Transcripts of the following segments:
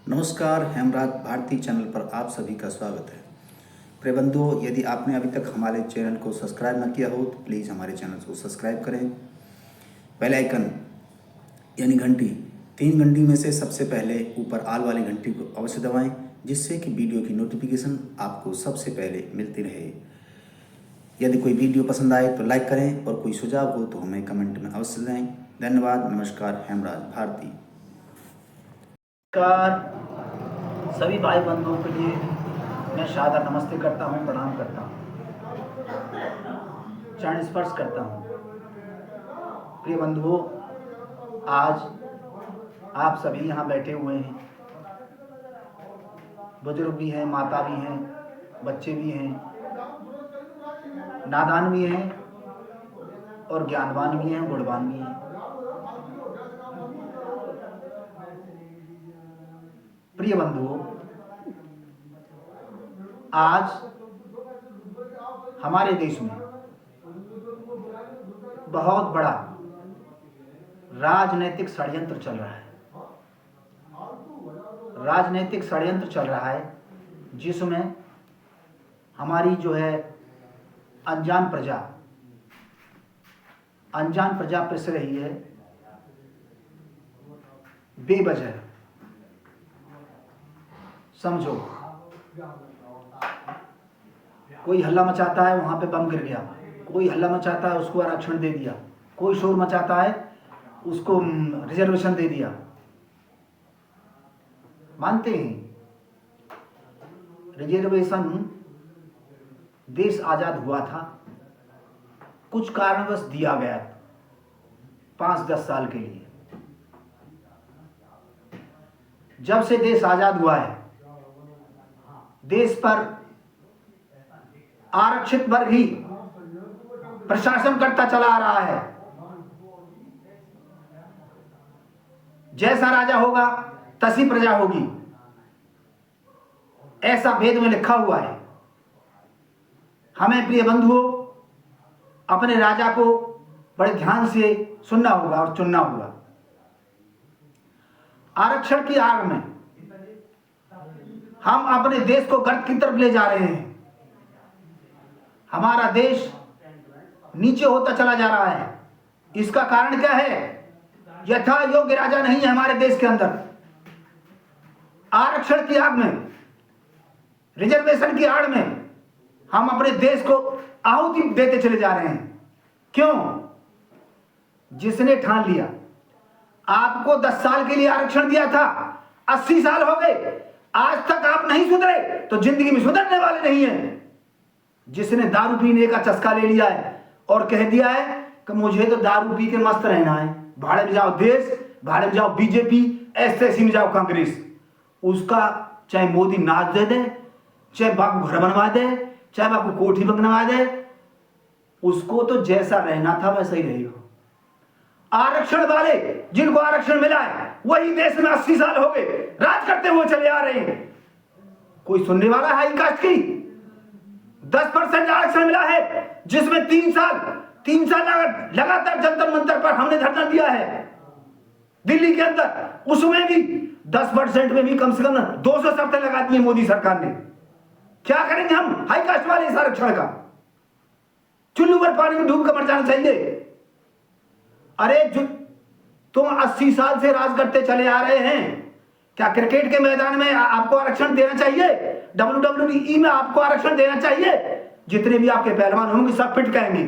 नमस्कार, हेमराज भारती चैनल पर आप सभी का स्वागत है। प्रिय बंधुओं, यदि आपने अभी तक हमारे चैनल को सब्सक्राइब न किया हो तो प्लीज़ हमारे चैनल को सब्सक्राइब करें। बेल आइकन यानी घंटी, 3 घंटी में से सबसे पहले ऊपर आल वाली घंटी को अवश्य दबाएं, जिससे कि वीडियो की नोटिफिकेशन आपको सबसे पहले मिलती रहे। यदि कोई वीडियो पसंद आए तो लाइक करें और कोई सुझाव हो तो हमें कमेंट में अवश्य दें। धन्यवाद। नमस्कार, हेमराज भारती। नमस्कार सभी भाई बंधुओं के लिए मैं सादर नमस्ते करता हूँ, प्रणाम करता हूँ, चरण स्पर्श करता हूँ। प्रिय बंधुओं, आज आप सभी यहाँ बैठे हुए हैं। बुजुर्ग भी हैं, माता भी हैं, बच्चे भी हैं, नादान भी हैं और ज्ञानवान भी हैं, गुणवान भी हैं। प्रिय बंधुओं, आज हमारे देश में बहुत बड़ा राजनीतिक षड्यंत्र चल रहा है। राजनीतिक षड्यंत्र चल रहा है जिसमें हमारी जो है अनजान प्रजा पिस रही है बेवजह। समझो, कोई हल्ला मचाता है, वहां पे बम गिर गया। कोई हल्ला मचाता है, उसको आरक्षण दे दिया। कोई शोर मचाता है, उसको रिजर्वेशन दे दिया। मानते हैं रिजर्वेशन देश आजाद हुआ था, कुछ कारणवश दिया गया 5-10 साल के लिए। जब से देश आजाद हुआ है, देश पर आरक्षित वर्ग ही प्रशासन करता चला आ रहा है। जैसा राजा होगा तैसी प्रजा होगी, ऐसा वेद में लिखा हुआ है। हमें प्रिय बंधुओं अपने राजा को बड़े ध्यान से सुनना होगा और चुनना होगा। आरक्षण की आड़ में हम अपने देश को गर्त की तरफ ले जा रहे हैं। हमारा देश नीचे होता चला जा रहा है। इसका कारण क्या है? यथा योग्य राजा नहीं है हमारे देश के अंदर। आरक्षण की आड़ में, रिजर्वेशन की आड़ में हम अपने देश को आहुति देते चले जा रहे हैं। क्यों? जिसने ठान लिया आपको 10 साल के लिए आरक्षण दिया था, 80 साल हो गए, आज तक आप नहीं सुधरे तो जिंदगी में सुधरने वाले नहीं हैं। जिसने दारू पीने का चस्का ले लिया है और कह दिया है कि मुझे तो दारू पी के मस्त रहना है, भाड़े में जाओ देश, भाड़े में जाओ बीजेपी, एसएससी में जाओ कांग्रेस, उसका चाहे मोदी नाच दे दे, चाहे बापू घर बनवा दे, चाहे बापू कोठी बनवा दे, उसको तो जैसा रहना था वैसा ही रहेगा। आरक्षण वाले जिनको आरक्षण मिला है वही देश में 80 साल हो गए राज करते हुए चले आ रहे हैं। कोई सुनने वाला है हाई कास्ट की? 10% आरक्षण मिला है, जिसमें 3 साल लगातार जंतर मंतर पर हमने धरना दिया है दिल्ली के अंदर। उसमें भी 10% में भी कम से कम 200 शर्तें लगा दी है मोदी सरकार ने। क्या करेंगे हम हाई कास्ट वाले इस आरक्षण का? चुल्लू पर पानी में डूब कर मर जाना चाहिए। अरे जो तुम 80 साल से राज करते चले आ रहे हैं, क्या क्रिकेट के मैदान में आपको आरक्षण देना चाहिए? WWE में आपको आरक्षण देना चाहिए? जितने भी आपके पहलवान होंगे सब फिट कहेंगे।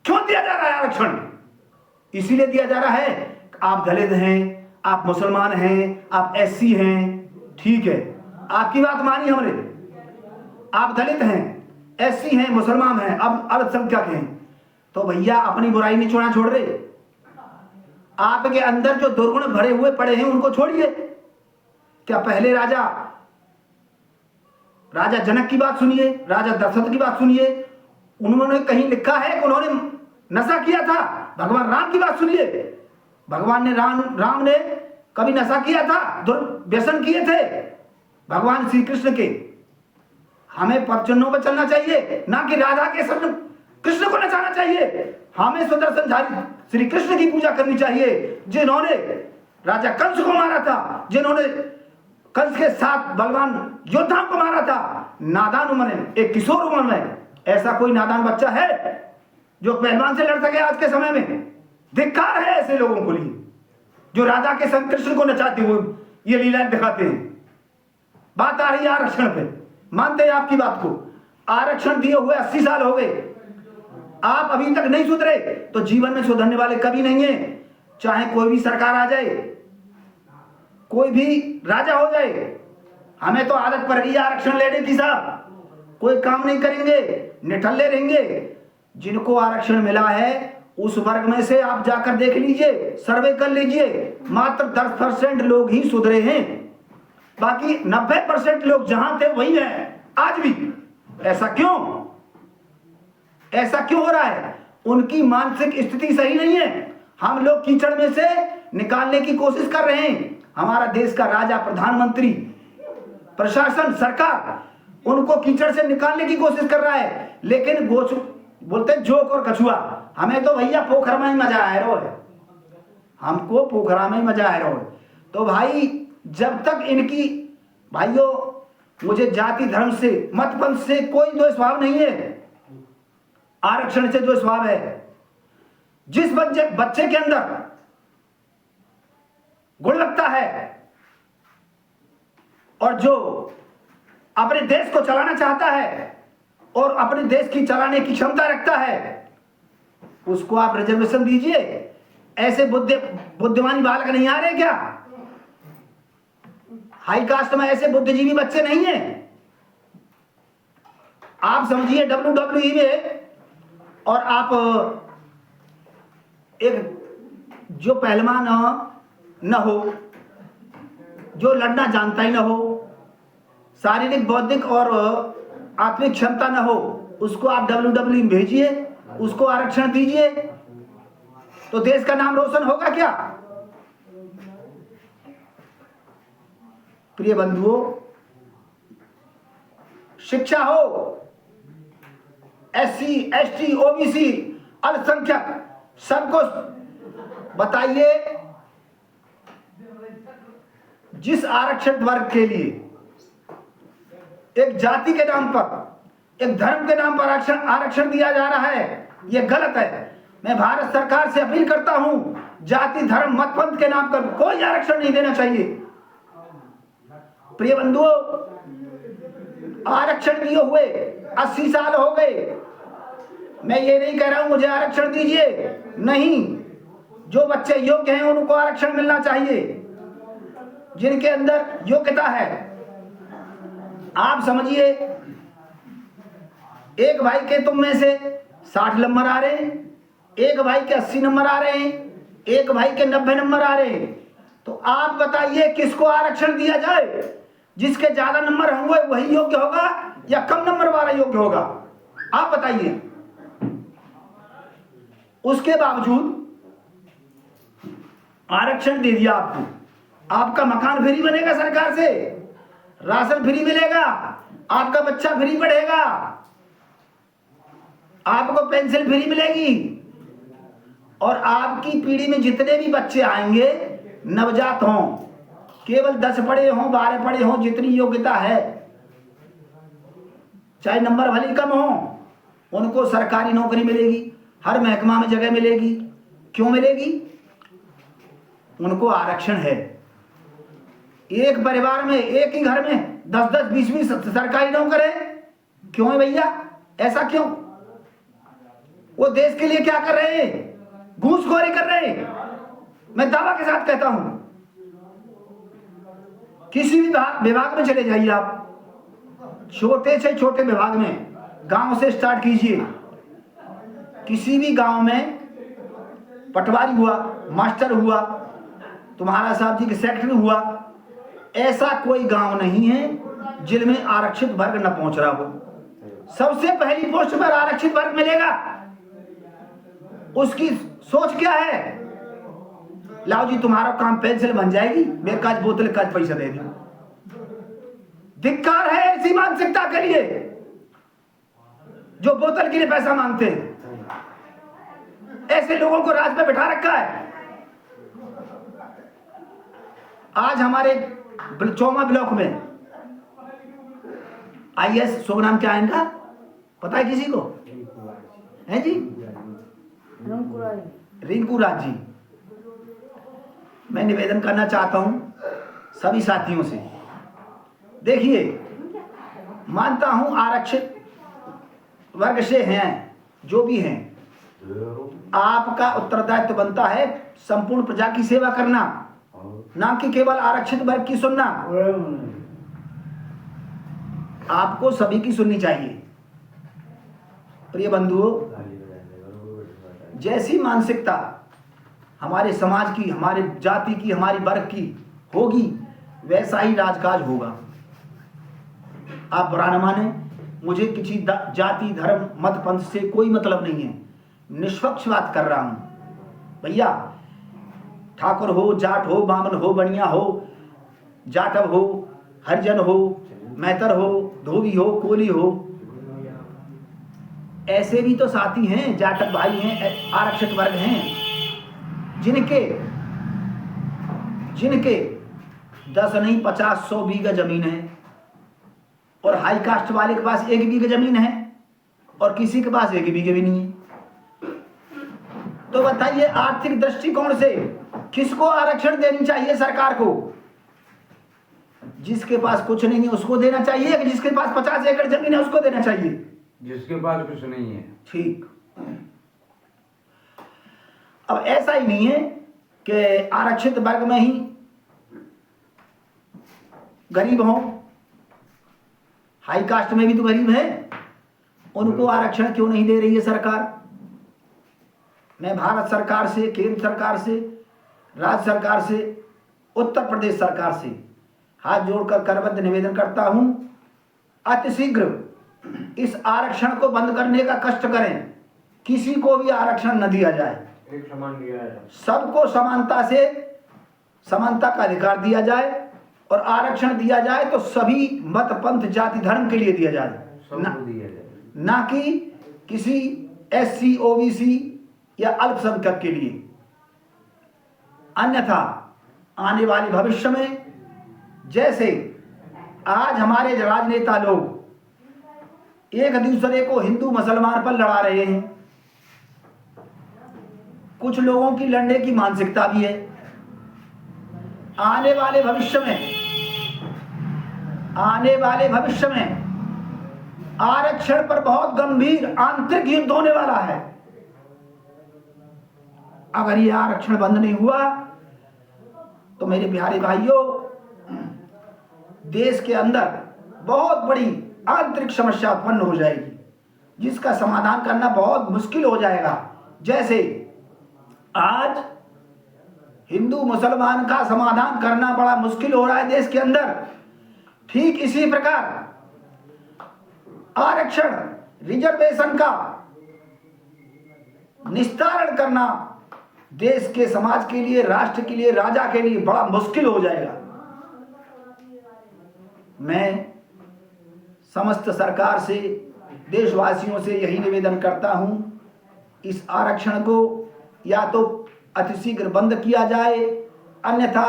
क्यों दिया जा रहा है आरक्षण? इसीलिए दिया जा रहा है आप दलित हैं, आप मुसलमान हैं, आप SC हैं, ठीक है, आपकी बात मानी हमने। आप दलित हैं, SC हैं, मुसलमान हैं, अब अल्पसंख्यक हैं, तो भैया अपनी बुराई नहीं छोड़ रहे। आपके अंदर जो दुर्गुण भरे हुए पड़े हैं उनको छोड़िए। क्या पहले राजा जनक की बात सुनिए, राजा दशरथ की बात सुनिए, उन्होंने कहीं लिखा है कि उन्होंने नशा किया था? भगवान राम की बात सुनिए, भगवान ने राम ने कभी नशा किया था? व्यसन किए थे भगवान श्री कृष्ण के। हमें पदचिन्हों पर चलना चाहिए, ना कि राधा के शब्द कृष्ण को नचाना चाहिए। हमें सुदर्शनधारी श्री कृष्ण की पूजा करनी चाहिए, जिन्होंने राजा कंस को मारा था, जिन्होंने कंस के 7 बलवान योद्धाओं को मारा था नादान उम्र में, एक किशोर उम्र में। ऐसा कोई नादान बच्चा है जो पहलवान से लड़ सके आज के समय में? धिक्कार है ऐसे लोगों को लिए जो राधा के संग कृष्ण को नचाते हुए ये लीलाएं दिखाते हैं। बात आ रही है आरक्षण पे, मानते हैं आपकी बात को। आरक्षण दिए हुए 80 साल हो गए, आप अभी तक नहीं सुधरे तो जीवन में सुधरने वाले कभी नहीं है। चाहे कोई भी सरकार आ जाए, कोई भी राजा हो जाए, हमें तो आदत पड़ गई आरक्षण लेने की साहब। कोई काम नहीं करेंगे, निठल्ले रहेंगे। जिनको आरक्षण मिला है उस वर्ग में से आप जाकर देख लीजिए, सर्वे कर लीजिए, मात्र 10% लोग ही सुधरे हैं। बाकी 90% लोग जहां थे वही हैं आज भी। ऐसा क्यों? ऐसा क्यों हो रहा है? उनकी मानसिक स्थिति सही नहीं है। हम लोग कीचड़ में से निकालने की कोशिश कर रहे हैं। हमारा देश का राजा, प्रधानमंत्री, प्रशासन, सरकार उनको कीचड़ से निकालने की कोशिश कर रहा है, लेकिन बोलते हैं जोक और कछुआ। हमें तो भैया पोखरा में ही मजा आ रहा है, हमको पोखरा में ही मजा आ रहा है। तो भाई जब तक इनकी, भाइयों मुझे जाति धर्म से मत पंथ से कोई द्वेषभाव नहीं है, आरक्षण से द्वेषभाव है। जिस बच्चे के अंदर गुणवत्ता है और जो अपने देश को चलाना चाहता है और अपने देश की चलाने की क्षमता रखता है, उसको आप रिजर्वेशन दीजिए। ऐसे बुद्धिमानी बालक नहीं आ रहे क्या? हाई कास्ट में ऐसे बुद्धिजीवी बच्चे नहीं हैं। आप समझिए WWE में, और आप एक जो पहलवान न हो, जो लड़ना जानता ही न हो, शारीरिक, बौद्धिक और आत्मिक क्षमता न हो, उसको आप WWE में भेजिए, उसको आरक्षण दीजिए, तो देश का नाम रोशन होगा क्या? प्रिय बंधुओं, शिक्षा हो, SC, ST, OBC, अल्पसंख्यक, सबको बताइए। जिस आरक्षित वर्ग के लिए एक जाति के नाम पर, एक धर्म के नाम पर आरक्षण दिया जा रहा है, यह गलत है। मैं भारत सरकार से अपील करता हूं, जाति, धर्म, मत पंथ के नाम पर कोई आरक्षण नहीं देना चाहिए। प्रिय बंधुओं, आरक्षण दिए हुए 80 साल हो गए। मैं ये नहीं कह रहा हूं मुझे आरक्षण दीजिए, नहीं। जो बच्चे योग्य हैं उनको आरक्षण मिलना चाहिए, जिनके अंदर योग्यता है। आप समझिए, एक भाई के तुम में से 60 नंबर आ रहे हैं, एक भाई के 80 नंबर आ रहे हैं, एक भाई के 90 नंबर आ रहे हैं, तो आप बताइए किसको आरक्षण दिया जाए? जिसके ज्यादा नंबर होंगे वही योग्य होगा या कम नंबर वाला योग्य होगा? आप बताइए। उसके बावजूद आरक्षण दे दिया आपको, आपका मकान फ्री बनेगा सरकार से, राशन फ्री मिलेगा, आपका बच्चा फ्री पढ़ेगा, आपको पेंसिल फ्री मिलेगी, और आपकी पीढ़ी में जितने भी बच्चे आएंगे नवजात हों, केवल 10 पढ़े हों, 12 पढ़े हों, जितनी योग्यता है, चाहे नंबर भले कम हो, उनको सरकारी नौकरी मिलेगी, हर महकमा में जगह मिलेगी। क्यों मिलेगी? उनको आरक्षण है। एक परिवार में, एक ही घर में 10-10, 20-20 सरकारी नौकर है। क्यों है भैया? ऐसा क्यों? वो देश के लिए क्या कर रहे हैं? घूसखोरी कर रहे हैं। मैं दावा के साथ कहता हूं, किसी भी विभाग में चले जाइए आप, छोटे से छोटे विभाग में, गांव से स्टार्ट कीजिए। किसी भी गांव में पटवारी हुआ, मास्टर हुआ, तुम्हारा साहब जी के सेक्रेटरी हुआ, ऐसा कोई गांव नहीं है जिनमें आरक्षित वर्ग न पहुंच रहा हो। सबसे पहली पोस्ट पर आरक्षित वर्ग मिलेगा। उसकी सोच क्या है? लाओ जी तुम्हारा काम पेंसिल बन जाएगी, मेरे काज बोतल काज पैसा दे दो। धिक्कार है ऐसी मानसिकता के लिए जो बोतल के लिए पैसा मांगते हैं। ऐसे लोगों को राज पे बिठा रखा है। आज हमारे चौमा ब्लॉक में IS शुभ नाम क्या है इनका, पता है किसी को? है जी, रिंकू राज जी। मैं निवेदन करना चाहता हूं सभी साथियों से, देखिए मानता हूं आरक्षित वर्ग से हैं जो भी हैं, आपका उत्तरदायित्व बनता है संपूर्ण प्रजा की सेवा करना, ना कि केवल आरक्षित वर्ग की सुनना। आपको सभी की सुननी चाहिए। प्रिय बंधुओं, जैसी मानसिकता हमारे समाज की, हमारे जाति की, हमारी वर्ग की होगी, वैसा ही राजकाज होगा। आप बुरा न माने, मुझे किसी जाति, धर्म, मत, पंथ से कोई मतलब नहीं है, निष्पक्ष बात कर रहा हूं। भैया ठाकुर हो, जाट हो, बामन हो, बनिया हो, जाटव हो, हरिजन हो, मैतर हो, धोबी हो, कोली हो, ऐसे भी तो साथी हैं, जाटक भाई हैं, आरक्षित वर्ग हैं, जिनके 10 नहीं 50-100 बीघा जमीन है, और हाई कास्ट वाले के पास 1 बीघा जमीन है और किसी के पास 1 बीघा भी नहीं है। तो बताइए आर्थिक दृष्टिकोण से किसको आरक्षण देनी चाहिए सरकार को? जिसके पास कुछ नहीं है उसको देना चाहिए कि जिसके पास 50 एकड़ जमीन है उसको देना चाहिए? जिसके पास कुछ नहीं है। ठीक। अब ऐसा ही नहीं है कि आरक्षित वर्ग में ही गरीब हों, हाई कास्ट में भी तो गरीब हैं, उनको आरक्षण क्यों नहीं दे रही है सरकार? मैं भारत सरकार से, केंद्र सरकार से, राज्य सरकार से, उत्तर प्रदेश सरकार से हाथ जोड़कर करबद्ध निवेदन करता हूं, अतिशीघ्र इस आरक्षण को बंद करने का कष्ट करें। किसी को भी आरक्षण न दिया जाए, एक समान दिया जाए, सबको समानता का अधिकार दिया जाए, और आरक्षण दिया जाए तो सभी मत, पंथ, जाति, धर्म के लिए दिया जाए, ना कि किसी SC, OBC या अल्पसंख्यक के लिए। अन्यथा आने वाले भविष्य में जैसे आज हमारे राजनेता लोग एक दूसरे को हिंदू मुसलमान पर लड़ा रहे हैं, कुछ लोगों की लड़ने की मानसिकता भी है। आने वाले भविष्य में आरक्षण पर बहुत गंभीर आंतरिक युद्ध होने वाला है। अगर ये आरक्षण बंद नहीं हुआ तो मेरे प्यारे भाइयों, देश के अंदर बहुत बड़ी आंतरिक समस्या उत्पन्न हो जाएगी, जिसका समाधान करना बहुत मुश्किल हो जाएगा। जैसे आज हिंदू मुसलमान का समाधान करना बड़ा मुश्किल हो रहा है देश के अंदर, ठीक इसी प्रकार आरक्षण, रिजर्वेशन का निस्तारण करना देश के समाज के लिए, राष्ट्र के लिए, राजा के लिए बड़ा मुश्किल हो जाएगा। मैं समस्त सरकार से, देशवासियों से यही निवेदन करता हूं, इस आरक्षण को या तो अतिशीघ्र बंद किया जाए, अन्यथा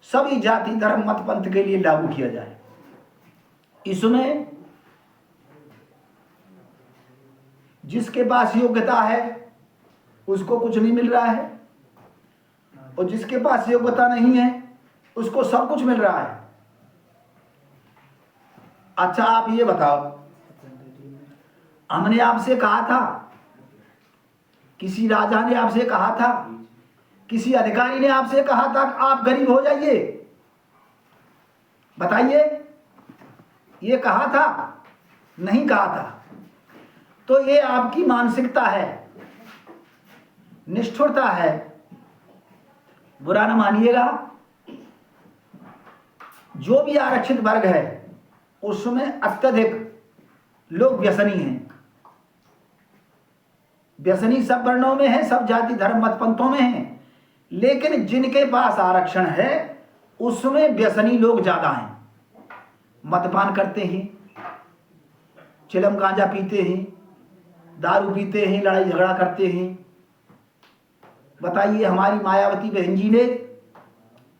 सभी जाति, धर्म, मत, पंथ के लिए लागू किया जाए। इसमें जिसके पास योग्यता है उसको कुछ नहीं मिल रहा है, और जिसके पास योग्यता नहीं है उसको सब कुछ मिल रहा है। अच्छा आप ये बताओ, हमने आपसे कहा था, किसी राजा ने आपसे कहा था, किसी अधिकारी ने आपसे कहा था कि आप गरीब हो जाइए? बताइए, ये कहा था? नहीं कहा था। तो ये आपकी मानसिकता है, निष्ठुरता है, बुरा न मानिएगा। जो भी आरक्षित वर्ग है उसमें अत्यधिक लोग व्यसनी हैं। व्यसनी सब वर्णों में है, सब जाति, धर्म, मत, पंथों में है, लेकिन जिनके पास आरक्षण है उसमें व्यसनी लोग ज्यादा हैं। मद्यपान करते हैं, चिलम गांजा पीते हैं, दारू पीते हैं, लड़ाई झगड़ा करते हैं। बताइए, हमारी मायावती बहन जी ने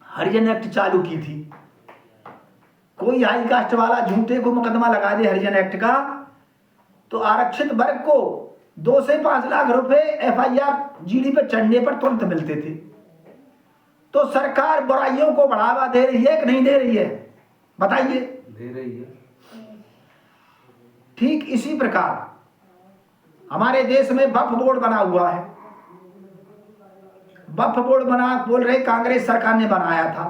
हरिजन एक्ट चालू की थी, कोई हाई कास्ट वाला झूठे को मुकदमा लगा दे हरिजन एक्ट का, तो आरक्षित वर्ग को 2 से 5 लाख रुपए FIR जीडी पे चढ़ने पर तुरंत मिलते थे। तो सरकार बुराइयों को बढ़ावा दे रही है कि नहीं दे रही है? बताइए। दे रही है। ठीक इसी प्रकार हमारे देश में वक्फ बोर्ड बना हुआ है। वक्फ बोर्ड बना बोल रहे कांग्रेस सरकार ने बनाया था।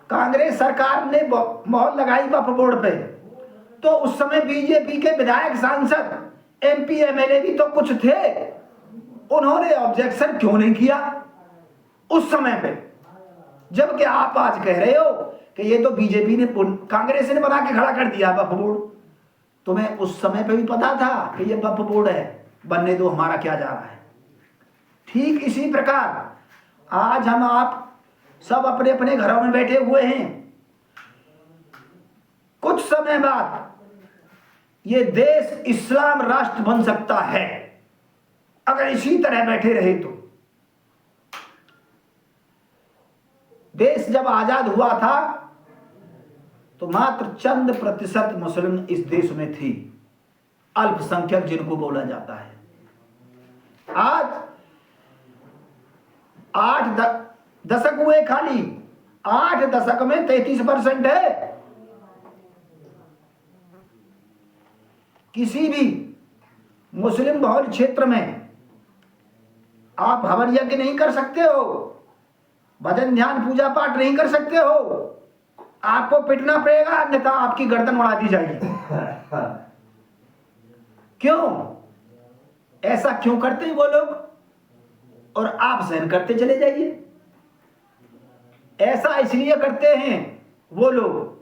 कांग्रेस सरकार ने मोहर लगाई वक्फ बोर्ड पे, तो उस समय बीजेपी के विधायक, सांसद, MP, MLA भी तो कुछ थे, उन्होंने ऑब्जेक्शन क्यों नहीं किया उस समय पे? जबकि आप आज कह रहे हो कि ये तो बीजेपी ने, कांग्रेस ने बना के खड़ा कर दिया वक्फ बोर्ड। तुम्हें उस समय पे भी पता था कि ये वक्फ बोर्ड है, बनने दो, हमारा क्या जा रहा है। ठीक इसी प्रकार आज हम आप सब अपने अपने घरों में बैठे हुए हैं। कुछ समय बाद ये देश इस्लाम राष्ट्र बन सकता है अगर इसी तरह बैठे रहे तो। देश जब आजाद हुआ था तो मात्र चंद प्रतिशत मुस्लिम इस देश में थी, अल्पसंख्यक जिनको बोला जाता है। आज 8 दशक हुए, खाली 8 दशक में 33% है। किसी भी मुस्लिम बहुल क्षेत्र में आप हवन यज्ञ नहीं कर सकते हो, भजन ध्यान पूजा पाठ नहीं कर सकते हो, आपको पिटना पड़ेगा, अन्यथा आपकी गर्दन उड़ा दी जाएगी। क्यों ऐसा क्यों करते हैं वो लोग, और आप सहन करते चले जाइए? ऐसा इसलिए करते हैं वो लोग,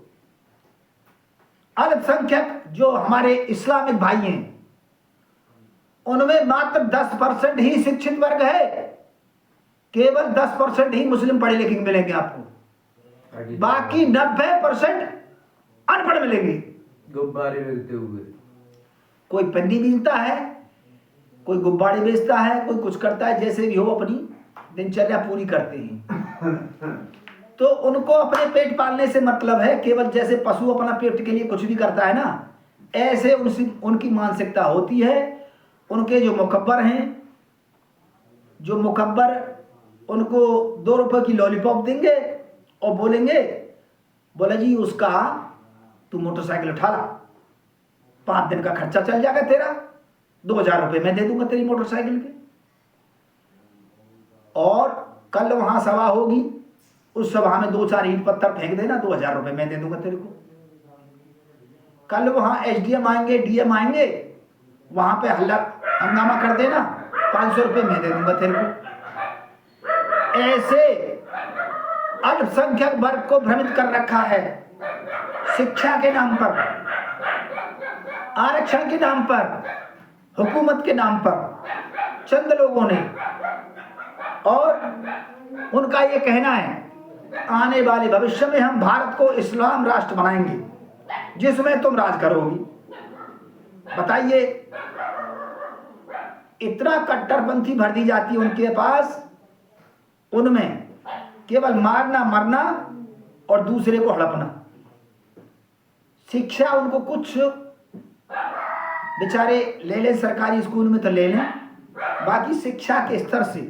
अल्पसंख्यक जो हमारे इस्लामिक भाई हैं, उनमें मात्र 10% ही शिक्षित वर्ग है। केवल 10% ही मुस्लिम पढ़े लिखे मिलेंगे आपको, बाकी 90% अनपढ़ मिलेंगे। गुब्बारे बेचते हुए, कोई कोई पंडी बेचता है, कोई गुब्बारे बेचता है, कोई कुछ करता है, जैसे भी हो अपनी दिनचर्या पूरी करते हैं। तो उनको अपने पेट पालने से मतलब है, केवल जैसे पशु अपना पेट के लिए कुछ भी करता है ना, ऐसे उनकी मानसिकता होती है। उनके जो मुकब्बर हैं, जो मुकब्बर उनको 2 रुपए की लॉलीपॉप देंगे और बोलेंगे, बोला जी उसका तू मोटरसाइकिल उठा ला, 5 दिन का खर्चा चल जाएगा तेरा, 2000 रुपए मैं दे दूंगा तेरी मोटरसाइकिल के। और कल वहां सभा होगी, उस सभा में 2-4 ईंट पत्थर फेंक देना, 2000 रुपए मैं दे दूंगा तेरे को। कल वहां SDM आएंगे, DM आएंगे, वहां पे हंगामा कर देना, 500 रुपए मैं दे दूंगा तेरे को। ऐसे अल्पसंख्यक वर्ग को भ्रमित कर रखा है शिक्षा के नाम पर, आरक्षण के नाम पर, हुकूमत के नाम पर चंद लोगों ने। और उनका ये कहना है आने वाले भविष्य में हम भारत को इस्लाम राष्ट्र बनाएंगे जिसमें तुम राज करोगी। बताइए, इतना कट्टरपंथी भर दी जाती है उनके पास, उनमें केवल मारना मरना और दूसरे को हड़पना। शिक्षा उनको कुछ बेचारे ले लें सरकारी स्कूल में तो ले लें, बाकी शिक्षा के स्तर से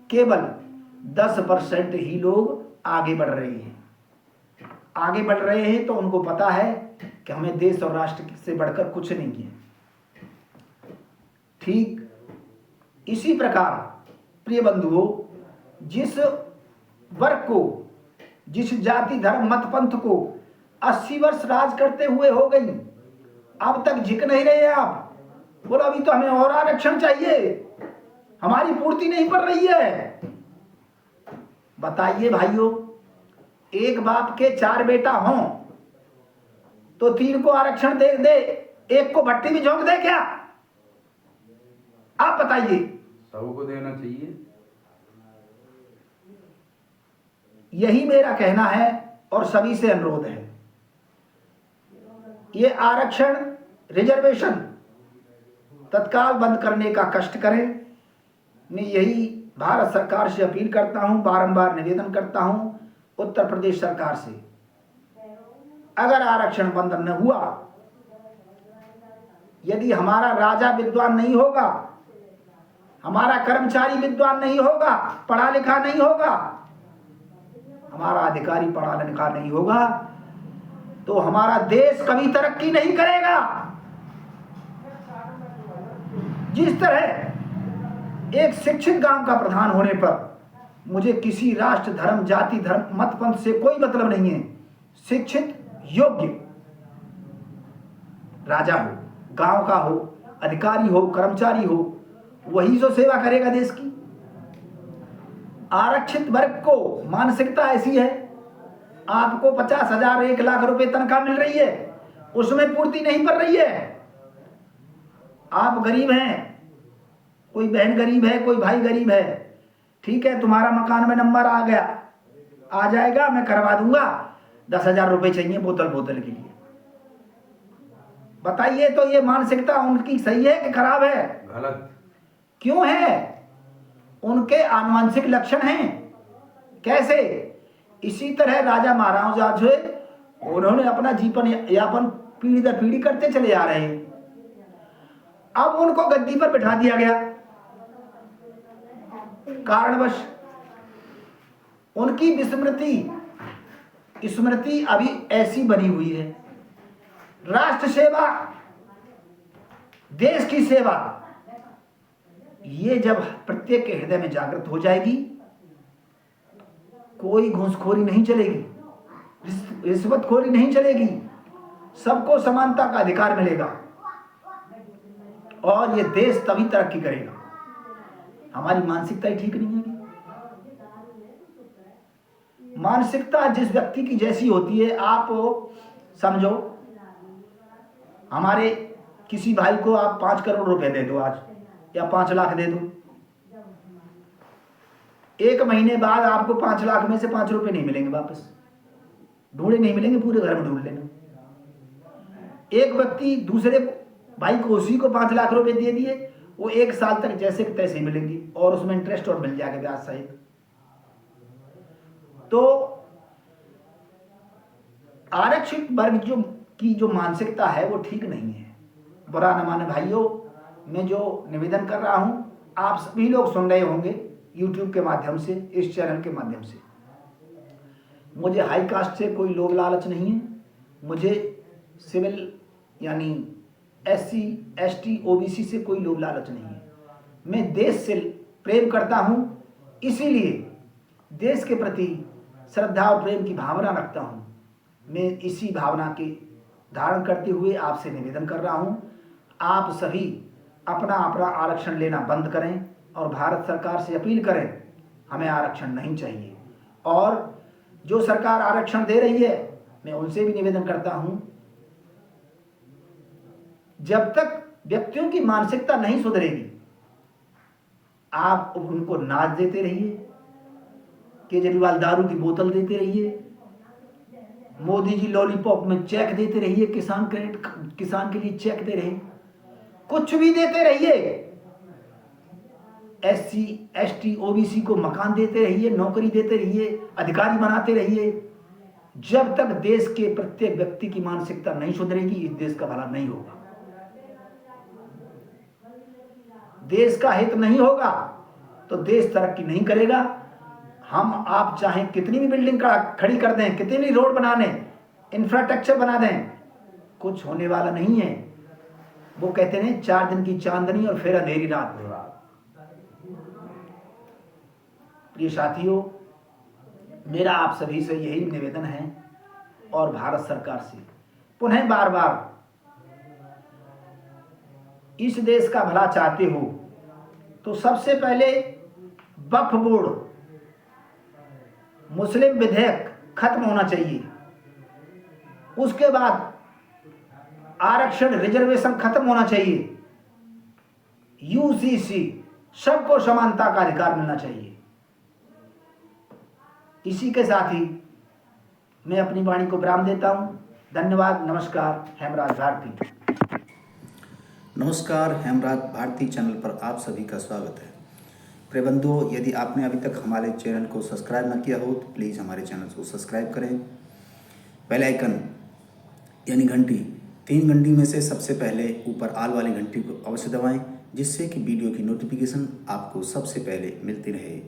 केवल 10% ही लोग आगे बढ़ रहे हैं। आगे बढ़ रहे हैं तो उनको पता है कि हमें देश और राष्ट्र से बढ़कर कुछ नहीं किया। ठीक इसी प्रकार प्रिय बंधुओं, जिस वर्ग को, जिस जाति धर्म मत पंथ को 80 वर्ष राज करते हुए हो गई, अब तक झिक नहीं रहे आप, बोला अभी तो हमें और आरक्षण चाहिए, हमारी पूर्ति नहीं पड़ रही है। बताइए भाइयों, एक बाप के 4 बेटा हों तो 3 को आरक्षण दे दे, एक को भट्टी में झोंक दे क्या? आप बताइए। सबको देना चाहिए। यही मेरा कहना है और सभी से अनुरोध है, ये आरक्षण, रिजर्वेशन तत्काल बंद करने का कष्ट करें। मैं यही भारत सरकार से अपील करता हूं, बारंबार निवेदन करता हूं, उत्तर प्रदेश सरकार से अगर आरक्षण बंद न हुआ, यदि हमारा राजा विद्वान नहीं होगा, हमारा कर्मचारी विद्वान नहीं होगा, पढ़ा लिखा नहीं होगा, हमारा अधिकारी पढ़ा लिखा नहीं होगा, तो हमारा देश कभी तरक्की नहीं करेगा। जिस तरह एक शिक्षित गांव का प्रधान होने पर मुझे किसी राष्ट्र, धर्म, जाति, धर्म, मत, पंथ से कोई मतलब नहीं है। शिक्षित, योग्य राजा हो, गांव का हो, अधिकारी हो, कर्मचारी हो, वही जो सेवा करेगा देश की। आरक्षित वर्ग को मानसिकता ऐसी है, आपको 50,000, 1,00,000 रुपए तनख्वाह मिल रही है, उसमें पूर्ति नहीं कर रही है। आप गरीब हैं, कोई बहन गरीब है, कोई भाई गरीब है, ठीक है, तुम्हारा मकान में नंबर आ गया, आ जाएगा, मैं करवा दूंगा, 10,000 रुपए चाहिए बोतल के लिए। बताइए तो ये मानसिकता उनकी सही है कि खराब है? गलत। क्यों है? उनके आनुवंशिक लक्षण हैं। कैसे? इसी तरह राजा महाराजा जो है, उन्होंने अपना जीवन यापन पीढ़ी दर पीढ़ी करते चले आ रहे हैं। अब उनको गद्दी पर बिठा दिया गया कारणवश। उनकी स्मृति अभी ऐसी बनी हुई है। राष्ट्र सेवा, देश की सेवा, ये जब प्रत्येक के हृदय में जागृत हो जाएगी, कोई घूसखोरी नहीं चलेगी, रिश्वतखोरी नहीं चलेगी, सबको समानता का अधिकार मिलेगा और ये देश तभी तरक्की करेगा। हमारी मानसिकता ही ठीक नहीं है। मानसिकता जिस व्यक्ति की जैसी होती है, आप समझो, हमारे किसी भाई को आप 5 करोड़ रुपए दे दो आज, या 5 लाख दे दो, 1 महीने बाद आपको 5 लाख में से 5 रुपए नहीं मिलेंगे वापस, ढूंढे नहीं मिलेंगे, पूरे घर में ढूंढ लेना। एक व्यक्ति दूसरे भाई को उसी को 5 लाख रुपए दे दिए, वो 1 साल तक जैसे कि तैसे मिलेंगी और उसमें इंटरेस्ट और मिल जाएगा ब्याज सहित। तो आरक्षित वर्ग की जो मानसिकता है वो ठीक नहीं है। बुरा न माने भाइयों, मैं जो निवेदन कर रहा हूं, आप सभी लोग सुन रहे होंगे YouTube के माध्यम से, इस चैनल के माध्यम से। मुझे हाई कास्ट से कोई लोभ लालच नहीं है, मुझे सिविल यानी SC, ST, OBC से कोई लोभ लालच नहीं है। मैं देश से प्रेम करता हूं, इसीलिए देश के प्रति श्रद्धा और प्रेम की भावना रखता हूं। मैं इसी भावना के धारण करते हुए आपसे निवेदन कर रहा हूं, आप सभी अपना आरक्षण लेना बंद करें और भारत सरकार से अपील करें, हमें आरक्षण नहीं चाहिए। और जो सरकार आरक्षण दे रही है, मैं उनसे भी निवेदन करता हूं, जब तक व्यक्तियों की मानसिकता नहीं सुधरेगी, आप उनको नाच देते रहिए, केजरीवाल दारू की बोतल देते रहिए, मोदी जी लॉलीपॉप में चेक देते रहिए, किसान के लिए चेक दे रहे, कुछ भी देते रहिए, SC, ST, OBC को मकान देते रहिए, नौकरी देते रहिए, अधिकारी बनाते रहिए। जब तक देश के प्रत्येक व्यक्ति की मानसिकता नहीं सुधरेगी, इस देश का भला नहीं होगा। देश का हित नहीं होगा तो देश तरक्की नहीं करेगा। हम आप चाहें कितनी भी बिल्डिंग खड़ी कर दें, कितनी भी रोड बना दें, इंफ्रास्ट्रक्चर बना दें, कुछ होने वाला नहीं है। वो कहते हैं 4 दिन की चांदनी और फिर अंधेरी रात। प्रिय साथियों, मेरा आप सभी से यही निवेदन है और भारत सरकार से पुनः बार बार, इस देश का भला चाहते हो तो सबसे पहले वक्फ बोर्ड, मुस्लिम विधेयक खत्म होना चाहिए। उसके बाद आरक्षण, रिजर्वेशन खत्म होना चाहिए। UCC, सबको समानता का अधिकार मिलना चाहिए। इसी के साथ ही मैं अपनी वाणी को विराम देता हूं। धन्यवाद। नमस्कार। हेमराज भारती। नमस्कार, हेमराज भारती चैनल पर आप सभी का स्वागत है। प्रिय बंधुओं, यदि आपने अभी तक हमारे चैनल को सब्सक्राइब न किया हो तो प्लीज़ हमारे चैनल को सब्सक्राइब करें, बेल आइकन यानी घंटी, 3 घंटी में से सबसे पहले ऊपर आल वाली घंटी को अवश्य दबाएं, जिससे कि वीडियो की नोटिफिकेशन आपको सबसे पहले मिलती रहे।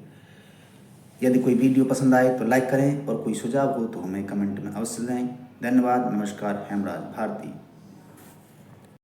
यदि कोई वीडियो पसंद आए तो लाइक करें और कोई सुझाव हो तो हमें कमेंट में अवश्य दें। धन्यवाद। नमस्कार। हेमराज भारती।